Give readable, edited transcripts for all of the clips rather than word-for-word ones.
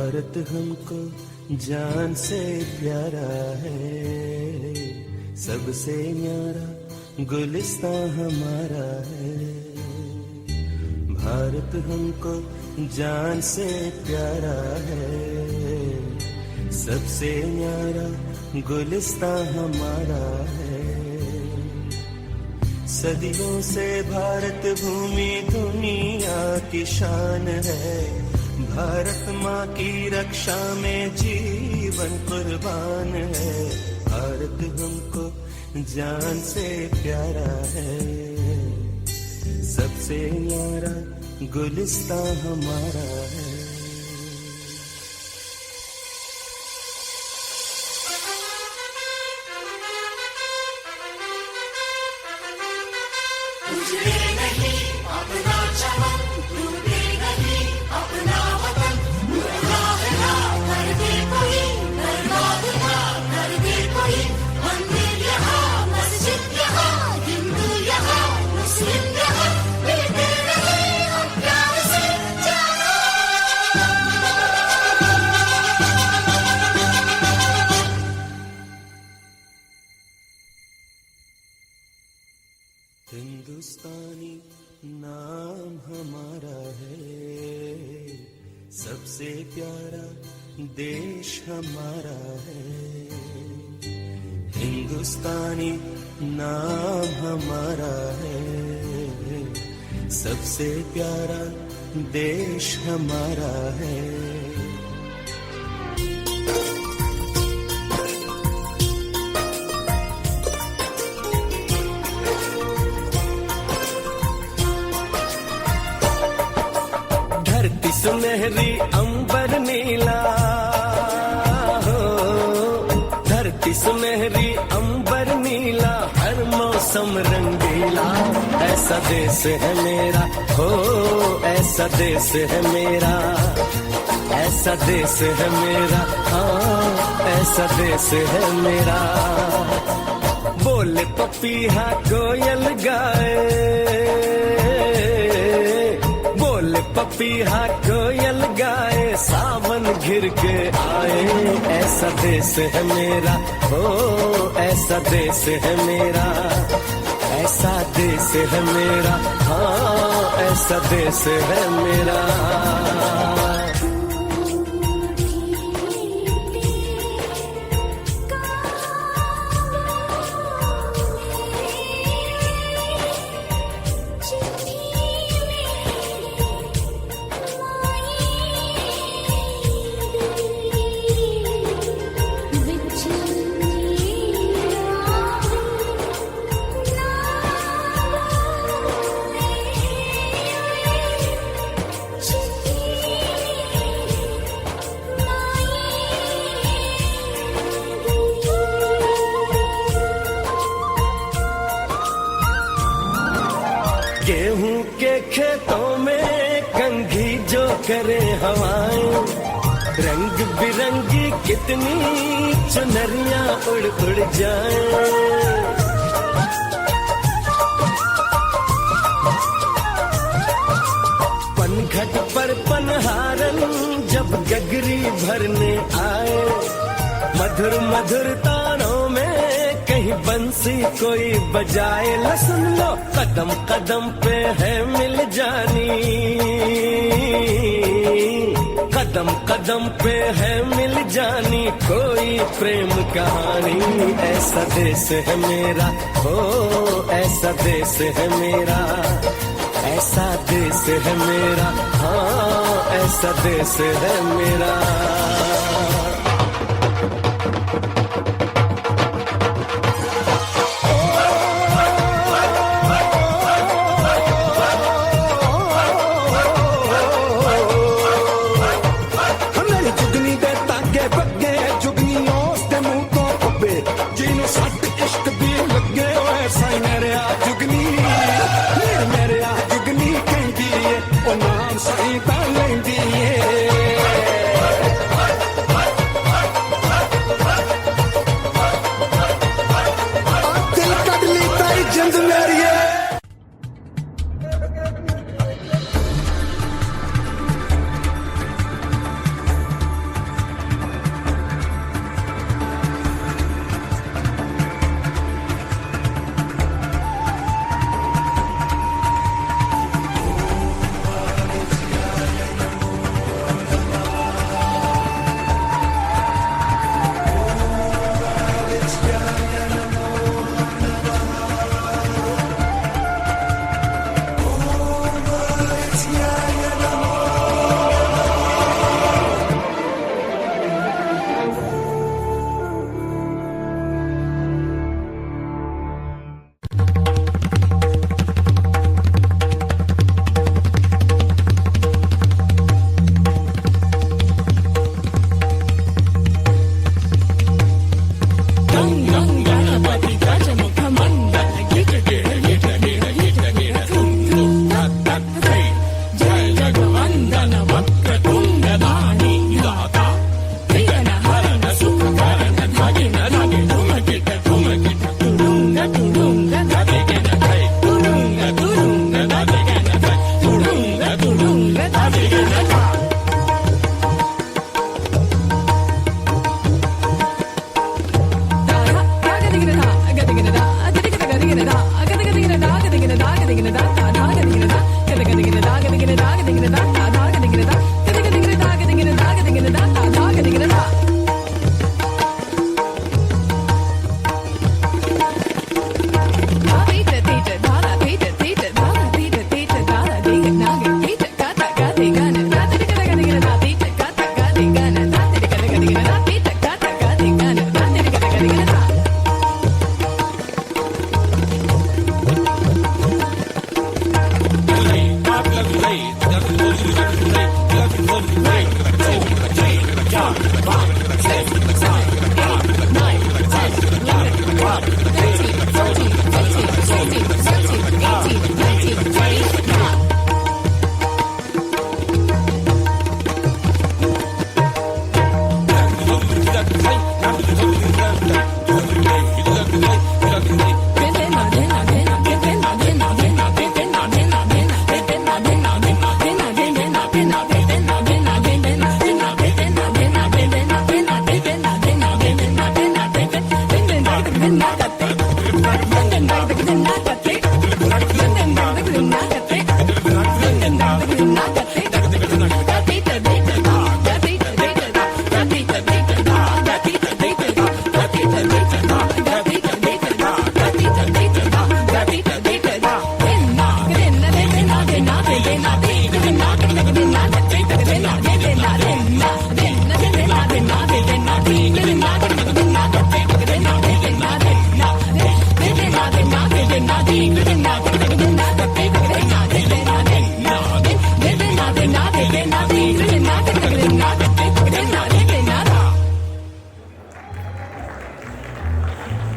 भारत हमको जान से प्यारा है, सबसे न्यारा गुलिस्तां हमारा है। भारत हमको जान से प्यारा है, सबसे न्यारा गुलिस्तां हमारा है। सदियों से भारत भूमि दुनिया की शान है, भारत माँ की रक्षा में जीवन कुर्बान है। भारत हमको जान से प्यारा है, सबसे न्यारा गुलिस्तां हमारा है। हिंदुस्तानी नाम हमारा है, सबसे प्यारा देश हमारा है। हिंदुस्तानी नाम हमारा है, सबसे प्यारा देश हमारा है। सुनहरी अंबर नीला हो, धरती सुनहरी अंबर नीला, हर मौसम रंगीला। ऐसा देश है मेरा हो, ऐसा देश है मेरा, ऐसा देश है मेरा, हाँ ऐसा देश है मेरा। बोले पपीहा कोयल गाए, पपीहा कोयल गाए, सावन घिर के आए। ऐसा देश है मेरा हो, ऐसा देश है मेरा, ऐसा देश है मेरा, हाँ ऐसा देश है मेरा। गेहूं के खेतों में कंघी जो करे हवाएं, रंग बिरंगी कितनी चुनरियां उड़ उड़ जाएं। पनघट पर पनहारन जब गगरी भरने आए, मधुर मधुर तानों में कहीं बंसी कोई बजाए। ल सुन लो कदम कदम पे है मिल जानी, कदम कदम पे है मिल जानी कोई प्रेम कहानी। ऐसा देश है मेरा हो, ऐसा देश है मेरा, ऐसा देश है मेरा, हाँ ऐसा देश है मेरा।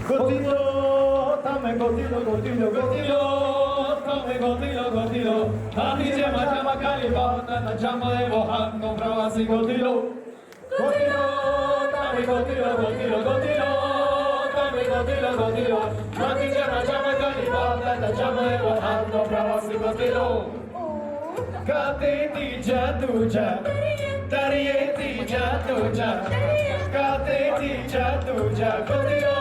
Gotilo, tame gotilo, gotilo, gotilo, tame gotilo, gotilo. Ani jama jama kali banda na jama e bohan no pravasi gotilo. Gotilo, tame gotilo, gotilo, gotilo, tame gotilo, gotilo. Ani jama jama kali banda na jama e bohan no pravasi gotilo. Kate tija tuja, tariye tija tuja, kate tija tuja, gotilo.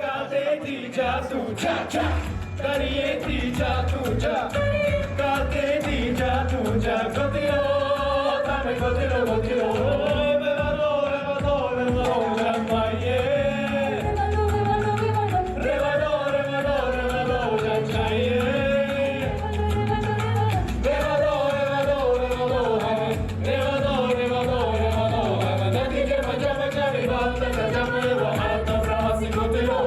Kate tija tuja, kariye tija tuja, kate tija tuja, gotilo, tame gotilo, gotilo, bevado, bevado, bevado, jamaiye, bevado, bevado, bevado, jamaiye, bevado, bevado, bevado, bevado, bevado, bevado, nadi ke pajama kari banda pajama bahata pravasi gotilo.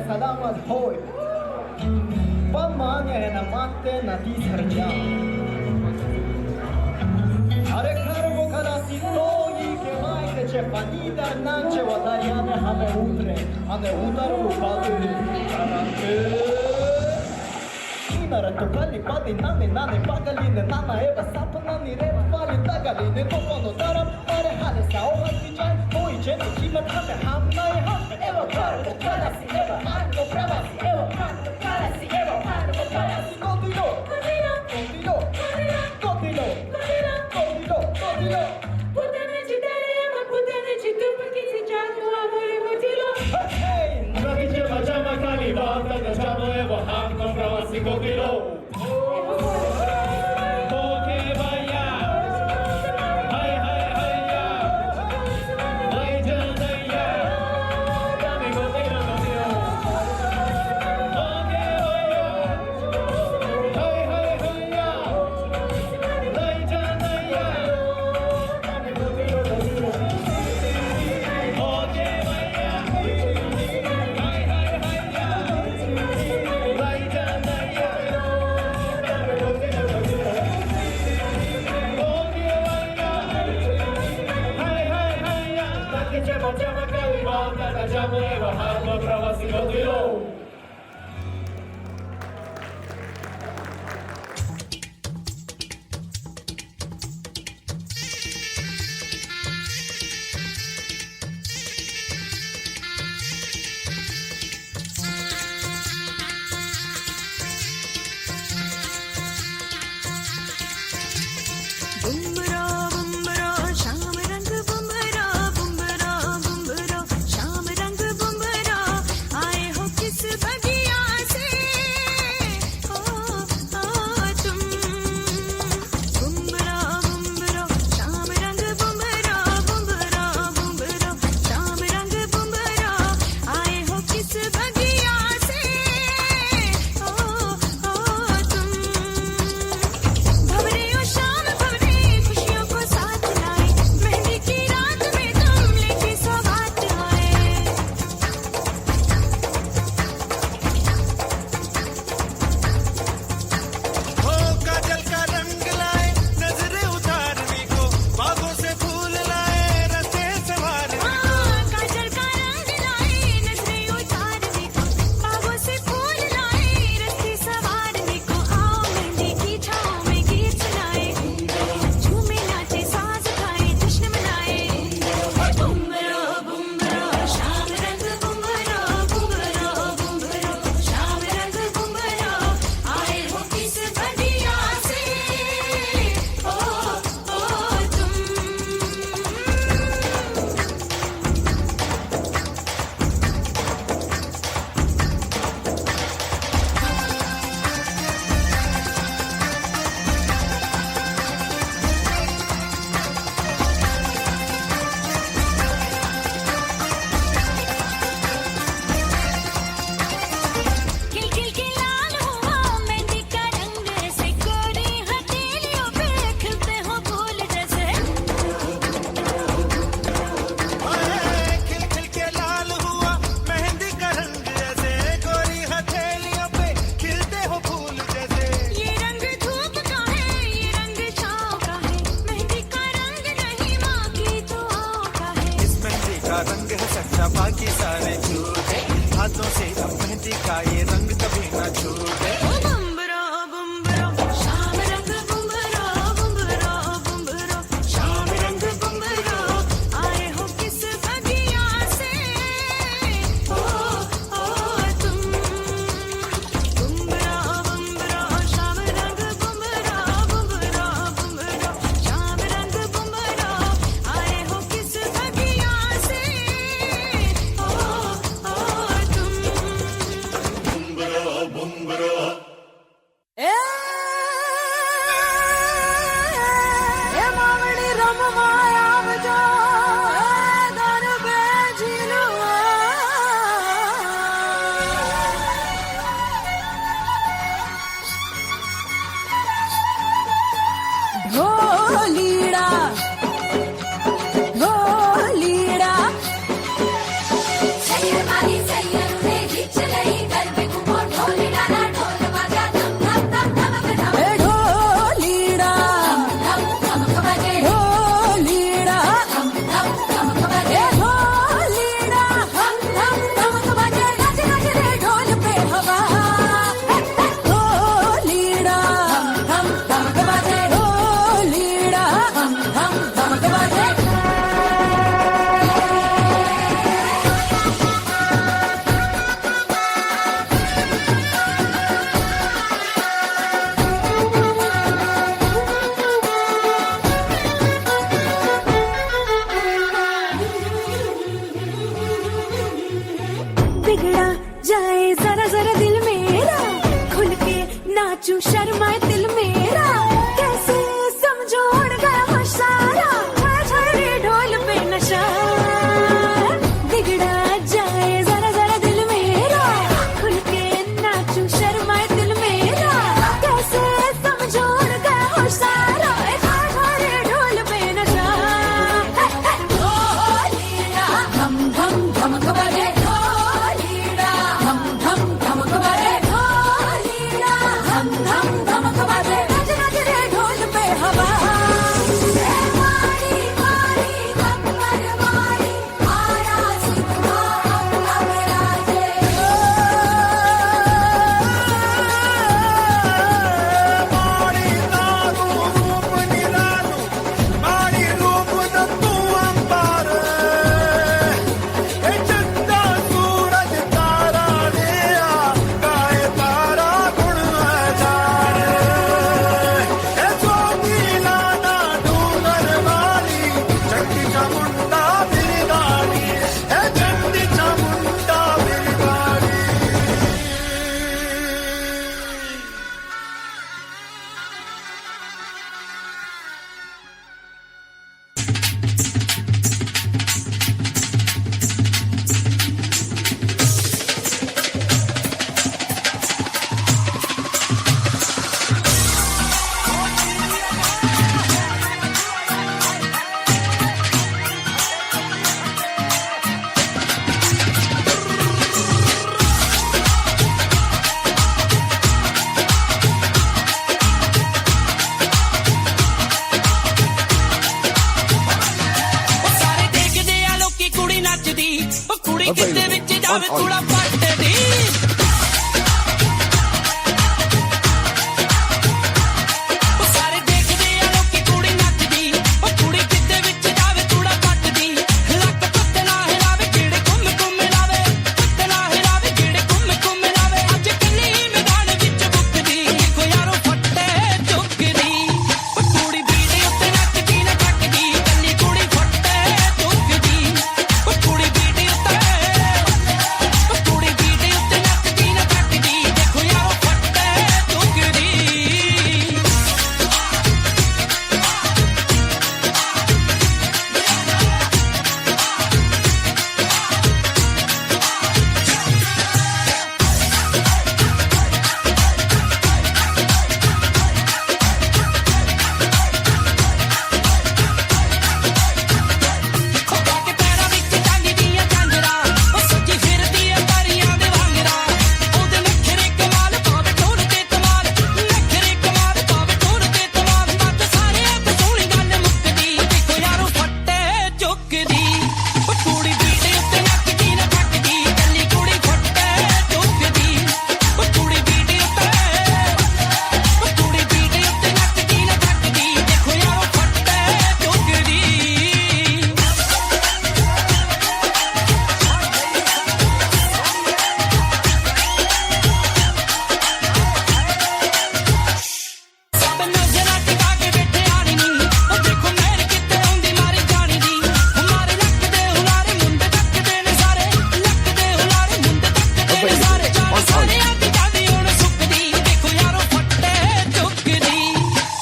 Selamat hoi, pamanya na mate na tisarja. Are karbo kada sitoi ke mai de chepanida nanche watariane hame utre, hame utaru padu karante. Inara to kali padi nane nane pagaline nana eva sapna ni re pali tagaline topono daram pare hale sao hati jai hoi chen kima hame hamnai hame eva karbo kada si eva hanno pravasi eva hanno karasi eva hanno karasi gotilo gotilo gotilo gotilo gotilo gotilo putane chitare ma putane chitu pakisi janu amore gotilo hey nagi jama jama kali banda na jama eva hanno pravasi gotilo. शाम रंग बुमरा आए हो किस बिगड़ा जाए जरा जरा दिल मेरा, खुल के नाचूं शर्माए दिल मेरा, कैसे समझो उड़ गया होश सारा, छाछड़े ढोल पे नशा। बिगड़ा जाए जरा जरा दिल मेरा, खुल के नाचूं शर्माए दिल मेरा, कैसे समझो उड़ गया होश सारा, छाछड़े ढोल पे नशा। धम धम धमक बजे ढोलीड़ा, धम धम धमक बजे ढोलीड़ा, धम धम धमक बजे नच नच रे ढोल पे हवा। मारी मारी कमर मारी, आरा सिंहा अपना विराजे। मारी नारू रूप निरालू, मारी रूप दत्तू अंबर, ए चंदा सूरज तारा लिया, गाए तारा गुण हजारे। ए जोगी लाना डूंगर वाली, चंडी चामुंडा बिरगाड़ी, ए चंडी चामुंडा बिरगाड़ी। ਸਾਰੇ ਦੇਖਦੇ ਆ ਲੋਕੀ ਕੁੜੀ ਨੱਚਦੀ, ਉਹ ਕੁੜੀ ਕਿਤੇ ਵਿੱਚ ਜਾਵੇ ਕੁੜਾ ਪੱਟਦੀ। ਉਹ ਸਾਰੇ ਦੇਖਦੇ ਆ ਲੋਕੀ ਕੁੜੀ ਨੱਚਦੀ, ਉਹ ਕੁੜੀ ਕਿਤੇ ਵਿੱਚ ਜਾਵੇ ਕੁੜਾ ਪੱਟਦੀ। ਲੱਕ ਪੱਤੇ ਨਾ ਹਿਲਾਵੇ ਜਿਹੜੇ ਘੁੰਮ ਘੁੰਮ ਲਾਵੇ, ਪੱਤੇ ਨਾ ਹਿਲਾਵੇ ਜਿਹੜੇ ਘੁੰਮ ਘੁੰਮ ਲਾਵੇ। ਅੱਜ ਕੱਲੀ ਮੈਦਾਨ ਵਿੱਚ ਬੁੱਕਦੀ, ਦੇਖੋ ਯਾਰੋ ਫੱਟੇ ਚੁੱਕਦੀ। ਉਹ ਕੁੜੀ ਬੀਟ ਉੱਤੇ ਨੱਚਦੀ ਨਾ ਥੱਕਦੀ, ਕੱਲੀ ਕੁੜੀ ਫੱਟੇ ਚੁੱਕਦੀ। ਉਹ ਕੁੜੀ ਬੀਟ ਉੱਤੇ ਨੱਚਦੀ ਨਾ ਥੱਕਦੀ, ਦੇਖੋ ਯਾਰੋ ਫੱਟੇ ਚੁੱਕਦੀ। ਕੇ ਪੈਰਾਂ ਵਿੱਚ ਚਾਂਦੀ ਦੀਆਂ ਝਾਂਜਰਾਂ, ਉਹ ਸੱਜੀ ਫਿਰਦੀ ਏ ਪਰੀਆਂ ਦੇ ਵਾਂਗਰਾਂ। ਉਹਦੇ ਨਖਰੇ ਕਮਾਲ ਪਾਵੇ ਢੋਲ ਤੇ ਧਮਾਲ, ਨਖਰੇ ਕਮਾਲ ਪਾਵੇ ਢੋਲ ਤੇ ਧਮਾਲ। ਮੱਤ ਸਾਰਿਆਂ ਤੋਂ ਸੋਹਣੀ ਗੱਲ ਮੁੱਕਦੀ, ਦੇਖੋ ਯਾਰੋ ਫੱਟੇ ਚੁੱਕਦੀ। ਉਹ ਕੁੜੀ ਬੀਟ ਉੱਤੇ ਨੱਚਦੀ ਨਾ ਥੱਕਦੀ, ਕੱਲੀ ਕੁੜੀ ਫੱਟੇ ਚੁੱਕਦੀ। ਉਹ ਕੁੜੀ ਬੀਟ ਉੱਤੇ ਨੱਚਦੀ ਨਾ ਥੱਕਦੀ, ਦੇਖੋ ਯਾਰੋ ਫੱਟੇ ਚੁੱਕਦੀ। ਸਭ ਨਜ਼ਰਾਂ ਟਿਕਾ ਕੇ ਬੈਠੇ ਆਣੀ ਨੀ, ਉਹ ਦੇਖੋ ਮੇਰ ਕਿੱਥੇ ਆਉਂਦੀ ਮਾਰੀ ਜਾਣੀ ਦੀ। ਹਮਾਰੇ ਲੱਕ ਦੇ ਹੁਲਾਰੇ ਮੁੰਡੇ ਤੱਕਦੇ ਨੇ ਸਾਰੇ, ਲੱਕ ਦੇ ਹੁਲਾਰੇ ਮੁੰਡੇ ਤੱਕਦੇ ਨੇ ਸਾਰੇ। ਚਾਰ ਸਾਰਿਆਂ ਦੀ ਜਾਂਦੀ ਹੁਣ ਸੁੱਕਦੀ, ਦੇਖੋ ਯਾਰੋ ਫੱਟੇ ਚੁੱਕਦੀ।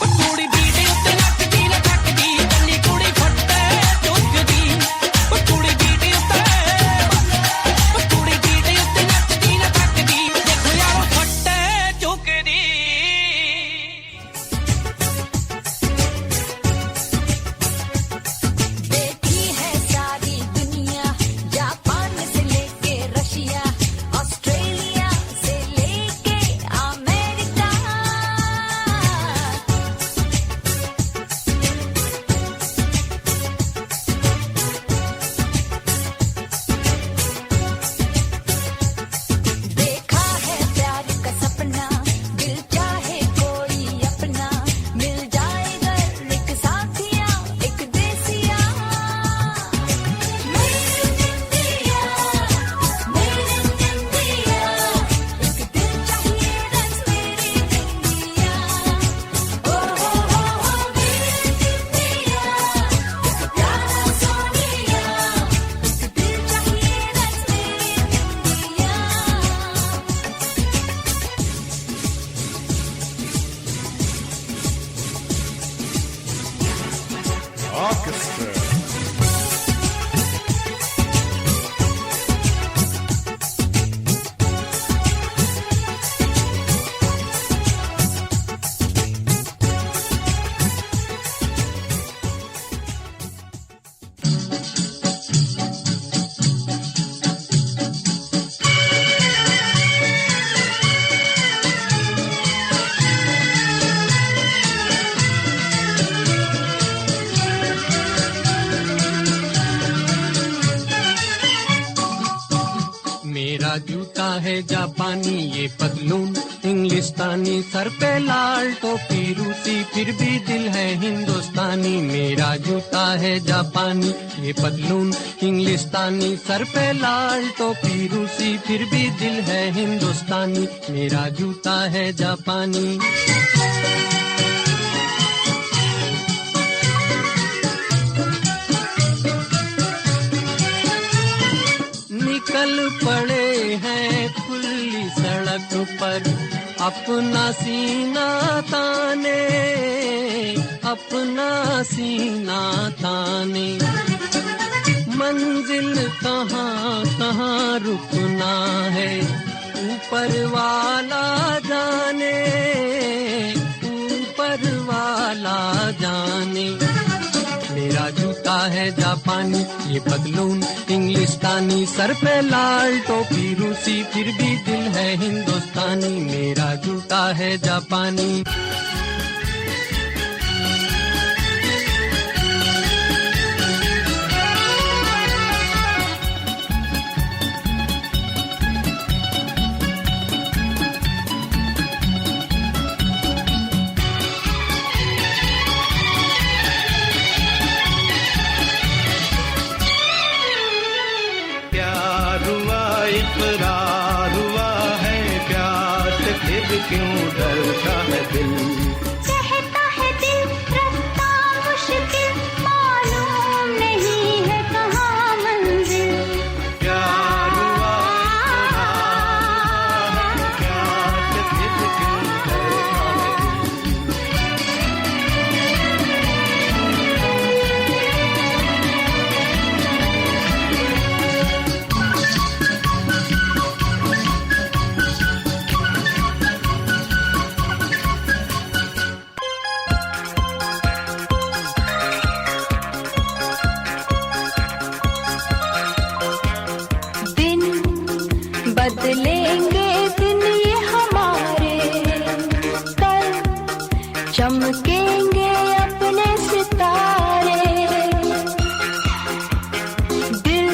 ਉਹ ਕੁੜੀ ਬੀਟ ਉੱਤੇ ਨੱਚਦੀ ਨਾ ਥੱਕਦੀ, ਕੱਲੀ ਕੁੜੀ ਫੱਟੇ ਚੁੱਕਦੀ। ਉਹ ਕੁੜੀ ਬੀਟ ਉੱਤੇ ਨੱਚਦੀ ਨਾ ਥੱਕਦੀ, ਦੇਖੋ ਯਾਰੋ ਫੱਟੇ ਚੁੱਕਦੀ। देखी है सारी दुनिया, जापान से लेके रशिया, ऑस्ट्रेलिया मेरा जूता है जापानी, ये पतलून इंग्लिस्तानी, सर पे लाल टोपी रूसी, फिर भी दिल है हिंदुस्तानी। मेरा जूता है जापानी, ये पतलून इंग्लिस्तानी, सर पे लाल टोपी रूसी, फिर भी दिल है हिंदुस्तानी। मेरा जूता है जापानी। निकल पड़े हैं खुली सड़क पर, अपना सीना ताने, अपना सीना ताने। मंजिल कहाँ कहाँ रुकना है, ऊपर वाला जाने, ऊपर वाला जाने। मेरा जूता है जापानी, ये पतलून इंग्लिस्तानी, सर पे लाल टोपी रूसी, फिर भी दिल है हिंदुस्तानी। मेरा जूता है जापानी। इकरार हुआ है प्यार से, फिर क्यों डरता है दिल? कहता है दिल रास्ता मुश्किल, मालूम नहीं है कहाँ मंजिल। प्यार हुआ इकरार है प्यार से, फिर क्यों डरता है बदलेंगे दिन ये हमारे, कल चमकेंगे अपने सितारे। दिल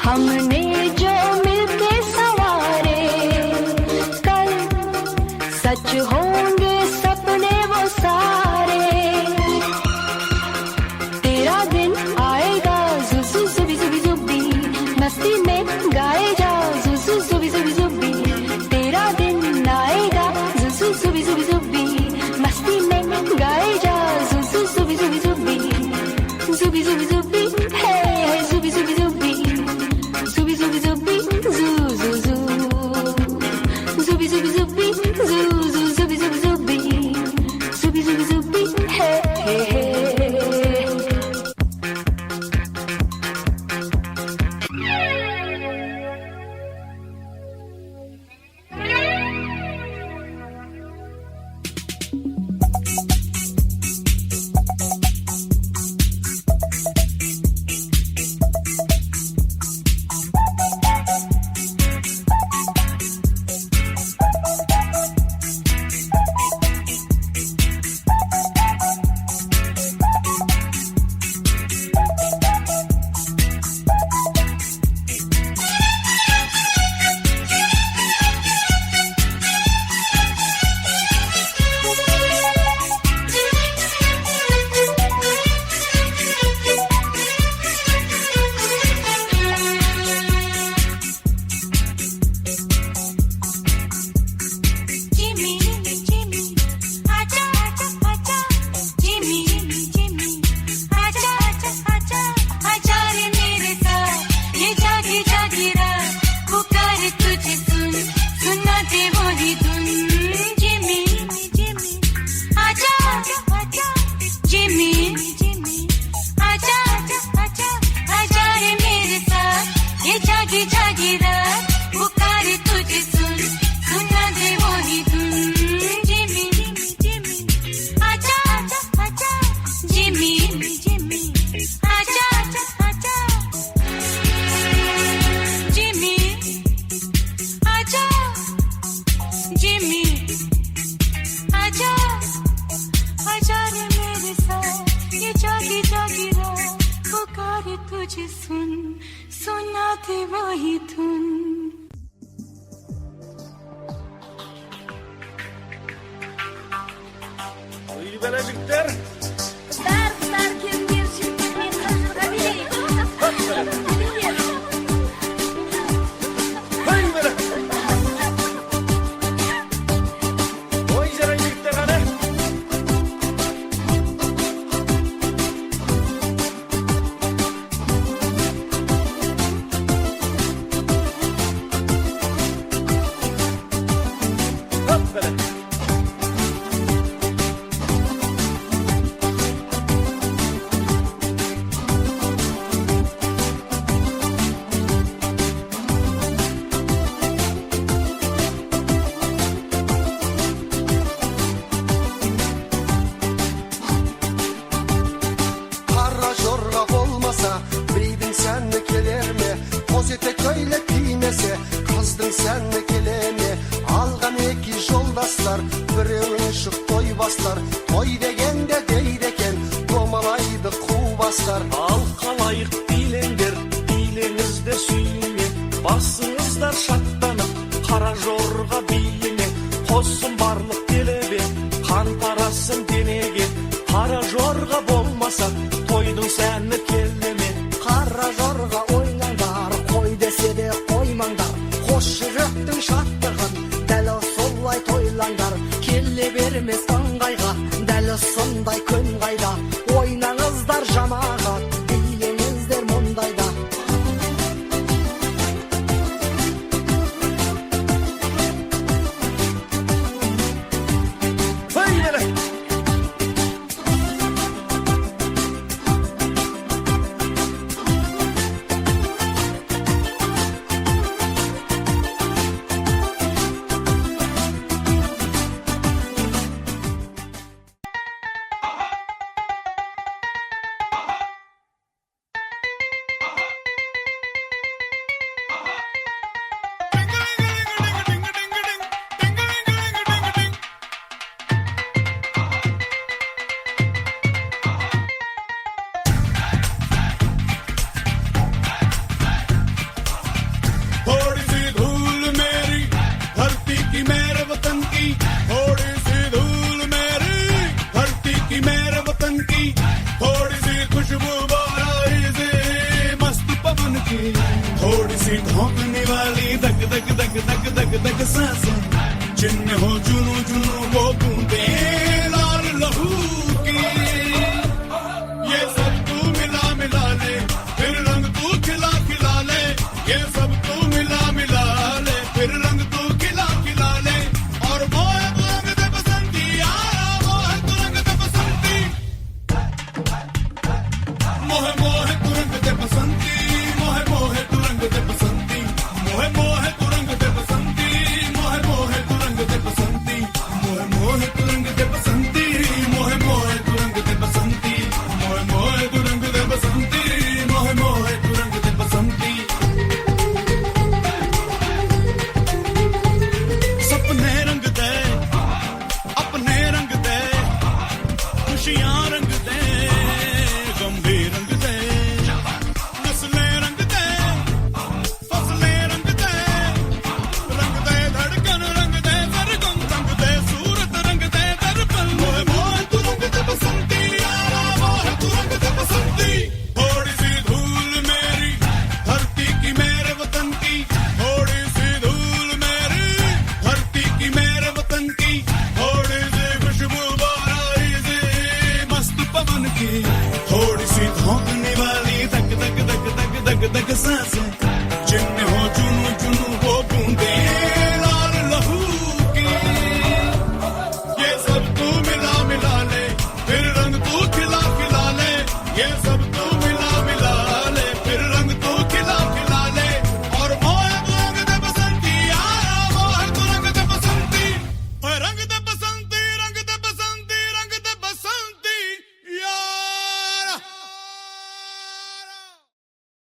हमने जो मिलके संवारे, कल सच होंगे सपने वो सारे। तेरा दिन आएगा जुजू जुबी जुबी जुबी, मस्ती में गाए जा जुजू जुबी जुबी जुबी। तेरा दिन आएगा जुजू जुबी जुबी जुबी, मस्ती में गाए जा जुजू जुबी जुबी जुबी। जुबी जुबी जुबी है जुबी जुबी जुबी, जुबी जुबी जुबी जू जू जू, जुबी जुबी जुबी जू जू जुबी जुबी जुबी, जुबी जुबी जुबी है। तुझे सुन सुना दे वही धुन। Jüpiter. Dar kim bir şirket bir kızılga bileyim. Hey böyle. Oy jara Jüpiter hadi. Hop böyle. Kara jorgap olmasa Biydin sen mi gelir mi? Pozitek öyle giymese Kızdın sen mi gelir mi? Algan iki joldaslar Birini şu toy baslar Toy degende dey deken Domalaydı kuvaslar Alkalayık bilendir, bilenizde suyunu. Basınızlar şattanıp, kara jorga biyini. Hossun barlık delebi, kan parasın denegi. Kara jorga bolmasa, toydun sen mi kellemi? Kara jorga oynanlar, koy dese de koymanglar. Hoş yürektin şattığın, deli sollay toylanlar. Kelle vermez ıngayga, deli sonday kön gayda. Oynanızlar jamagat, diyenizler mundayda. Hey böyle. थोड़ी सी धूल मेरी धरती की मेरे वतन की थोड़ी सी धूल मेरी धरती की मेरे वतन की थोड़ी सी खुशबू बाराई से मस्त पवन की थोड़ी सी धोखने वाली दग दग दग दग दग दग सांसें जिनमें हो जुनू जुनू वो बूंदे लाल लहू की ये सब तू मिला मिला ले फिर रंग तू खिला खिला ले ये सब तू मिला मिला ले फिर रंग तू खिला खिला ले और वो है तू रंग दे बसंती यारा वो है तू रंग दे बसंती मोहे मोहे तू रंग दे बसंती मोहे मोहे तू रंग दे बसंती मोहे मोहे तू रंग दे बसंती मोहे मोहे तू रंग दे बसंती मोहे मोहे तू रंग दे बसंती मोहे मोहे तू रंग दे बसंती मोहे मोहे तू रंग दे बसंती मोहे मोहे तू रंग दे बसंती सपने रंग दे अपने रंग दे खुशियां रंग दे गंभीर रंग दे नस्लें रंग दे फसलें रंग दे धड़कन रंग दे सरगम रंग दे सूरत रंग दे दर्पण मोहे मोहे तू रंग दे बसंती यारा मोहे तू रंग दे बसंती थोड़ी सी धूल मेरी धरती की मेरे वतन की थोड़ी सी धूल मेरी धरती की मेरे वतन की थोड़ी सी खुशबू बाराई से मस्त पवन की थोड़ी सी धोखने वाली दग दग दग दग दग दग सांसें